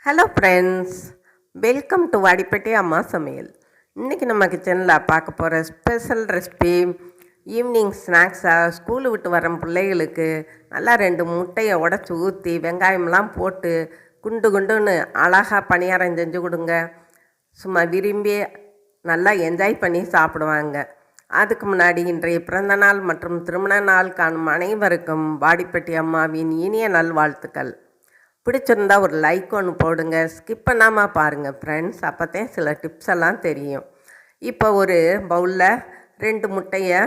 Hello friends, welcome to Vadipatti அம்மா சமையல். இன்றைக்கி நம்ம கிச்சனில் பார்க்க போகிற ஸ்பெஷல் ரெசிபி ஈவினிங் ஸ்நாக்ஸாக ஸ்கூலு விட்டு வர பிள்ளைகளுக்கு நல்லா 2 முட்டையை உடச்சி ஊற்றி வெங்காயம்லாம் போட்டு குண்டு குண்டுன்னு அழகாக பணியாரம் செஞ்சு கொடுங்க. சும்மா விரும்பி நல்லா என்ஜாய் பண்ணி சாப்பிடுவாங்க. அதுக்கு முன்னாடி இன்றைய பிறந்தநாள் மற்றும் திருமண நாள் காணும் அனைவருக்கும் வாடிப்பட்டி அம்மாவின் இனிய நல்வாழ்த்துக்கள். பிடிச்சிருந்தா ஒரு லைக் ஒன்று போடுங்க, ஸ்கிப் பண்ணாமல் பாருங்கள் ஃப்ரெண்ட்ஸ், அப்போத்தான் சில டிப்ஸ் எல்லாம் தெரியும். இப்போ ஒரு பவுலில் 2 முட்டையை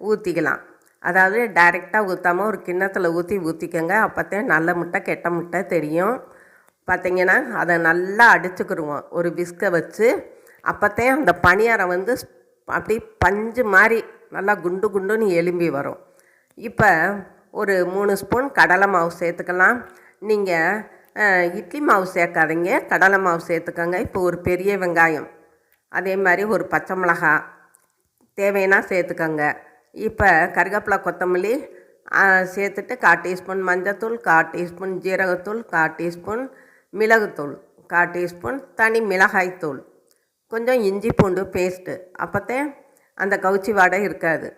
ஊற்றிக்கலாம். அதாவது டைரெக்டாக ஊற்றாமல் ஒரு கிண்ணத்தில் ஊற்றிக்கோங்க. அப்போத்தான் நல்ல முட்டை கெட்ட முட்டை தெரியும். பார்த்திங்கன்னா அதை நல்லா அடிச்சுக்கிடுவோம் ஒரு விஸ்கை வச்சு. அப்போத்தான் அந்த பணியாரம் அப்படி பஞ்சு மாதிரி நல்லா குண்டு குண்டுன்னு எலும்பி வரும். இப்போ ஒரு 3 ஸ்பூன் கடலை மாவு சேர்த்துக்கலாம். நீங்கள் இட்லி மாவு சேர்க்காதீங்க, கடலை மாவு சேர்த்துக்கோங்க. இப்போ ஒரு பெரிய வெங்காயம், அதே மாதிரி ஒரு பச்சை மிளகாய் தேவைன்னா சேர்த்துக்கோங்க. இப்போ கருவேப்பிலை கொத்தமல்லி சேர்த்துட்டு 1/4 டீஸ்பூன் மஞ்சத்தூள், 1/4 டீஸ்பூன் ஜீரகத்தூள், 1/4 டீஸ்பூன் மிளகுத்தூள், 1/4 டீஸ்பூன் தனி மிளகாய்த்தூள், கொஞ்சம் இஞ்சி பூண்டு பேஸ்ட்டு. அப்போத்தான் அந்த கவுச்சி வாடை இருக்காது.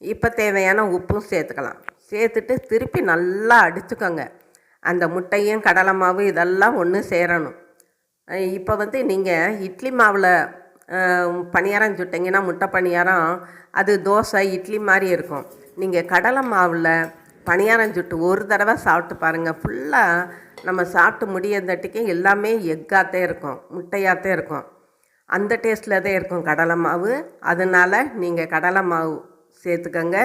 இப்போ தேவையான உப்பும் சேர்த்துக்கலாம். சேர்த்துட்டு திருப்பி நல்லா அடிச்சுக்கோங்க. அந்த முட்டையும் கடலை மாவு இதெல்லாம் ஒன்று சேரணும். இப்போ நீங்கள் இட்லி மாவில் பணியாரம் சுட்டிங்கன்னா முட்டை பணியாரம் அது தோசை இட்லி மாதிரி இருக்கும். நீங்கள் கடலை மாவில் பணியாரம் சுட்டு ஒரு தடவை சாப்பிட்டு பாருங்கள். ஃபுல்லாக நம்ம சாப்பிட்டு முடியறதட்டிக்கு எல்லாமே எக்காகத்தே இருக்கும், முட்டையாகத்தே இருக்கும். அந்த டேஸ்ட்டில் தான் இருக்கும் கடலை மாவு. அதனால் நீங்கள் கடலை மாவு சேர்த்துக்கோங்க.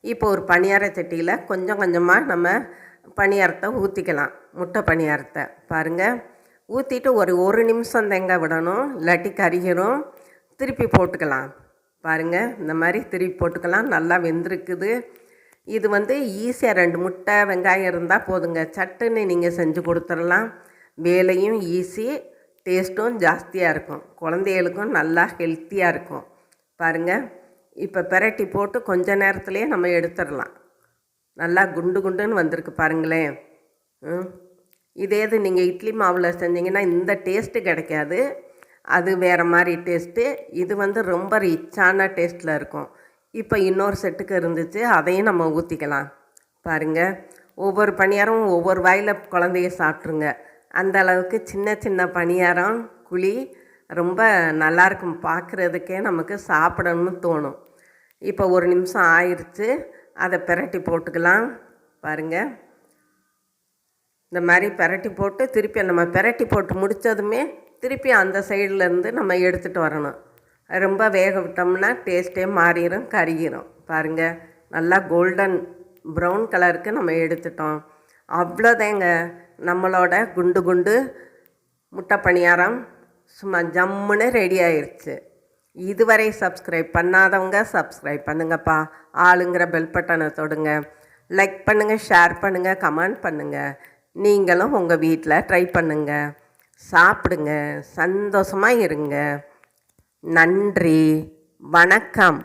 இப்போ ஒரு பணியார சட்டியில் கொஞ்சம் கொஞ்சமாக நம்ம பணியாரத்தை ஊற்றிக்கலாம். முட்டை பணியாரத்தை பாருங்கள், ஊற்றிட்டு ஒரு நிமிஷம் தேங்க விடணும், இல்லாட்டி கருகிரும். திருப்பி போட்டுக்கலாம். பாருங்கள், இந்த மாதிரி திருப்பி போட்டுக்கலாம். நல்லா வெந்திருக்குது. இது ஈஸியாக 2 முட்டை வெங்காயம் இருந்தால் போதுங்க, சட்டுன்னு நீங்கள் செஞ்சு கொடுத்துடலாம். வேலையும் ஈஸி, டேஸ்ட்டும் ஜாஸ்தியாக இருக்கும், குழந்தைகளுக்கும் நல்லா ஹெல்த்தியாக இருக்கும். பாருங்கள், இப்போ பெரட்டி போட்டு கொஞ்ச நேரத்துலேயே நம்ம எடுத்துடலாம். நல்லா குண்டு குண்டுன்னு வந்திருக்கு பாருங்களேன். இதே இது நீங்கள் இட்லி மாவில் செஞ்சிங்கன்னா இந்த டேஸ்ட்டு கிடைக்காது, அது வேறு மாதிரி டேஸ்ட்டு. இது ரொம்ப ரிச்சான டேஸ்ட்டில் இருக்கும். இப்போ இன்னொரு செட்டுக்கு இருந்துச்சு, அதையும் நம்ம ஊற்றிக்கலாம். பாருங்கள், ஒவ்வொரு பணியாரமும் ஒவ்வொரு வாயில் குழந்தைய சாப்பிட்ருங்க. அந்த அளவுக்கு சின்ன சின்ன பணியாரம் குழி ரொம்ப நல்லாயிருக்கும், பார்க்குறதுக்கே நமக்கு சாப்பிடணும்னு தோணும். இப்போ 1 நிமிஷம் ஆயிடுச்சு, அதை பெரட்டி போட்டுக்கலாம். பாருங்கள், இந்த மாதிரி பெரட்டி போட்டு திருப்பி நம்ம பெரட்டி போட்டு முடித்ததுமே திருப்பி அந்த சைட்லேருந்து நம்ம எடுத்துகிட்டு வரணும். ரொம்ப வேக விட்டோம்னா டேஸ்ட்டே மாறிடும், கருகிரும். பாருங்கள், நல்லா கோல்டன் ப்ரௌன் கலருக்கு நம்ம எடுத்துட்டோம். அவ்வளோதாங்க, நம்மளோட குண்டு குண்டு முட்டை பணியாரம் சும்மா ஜம்முன்னு ரெடி ஆயிடுச்சு. இதுவரை சப்ஸ்கிரைப் பண்ணாதவங்க சப்ஸ்கிரைப் பண்ணுங்கப்பா. ஆளுங்கிற பெல் பட்டனை தொடுங்க. லைக் பண்ணுங்கள், ஷேர் பண்ணுங்கள், கமெண்ட் பண்ணுங்கள். நீங்களும் உங்கள் வீட்டில் ட்ரை பண்ணுங்கள், சாப்பிடுங்க, சந்தோஷமாக இருங்க. நன்றி, வணக்கம்.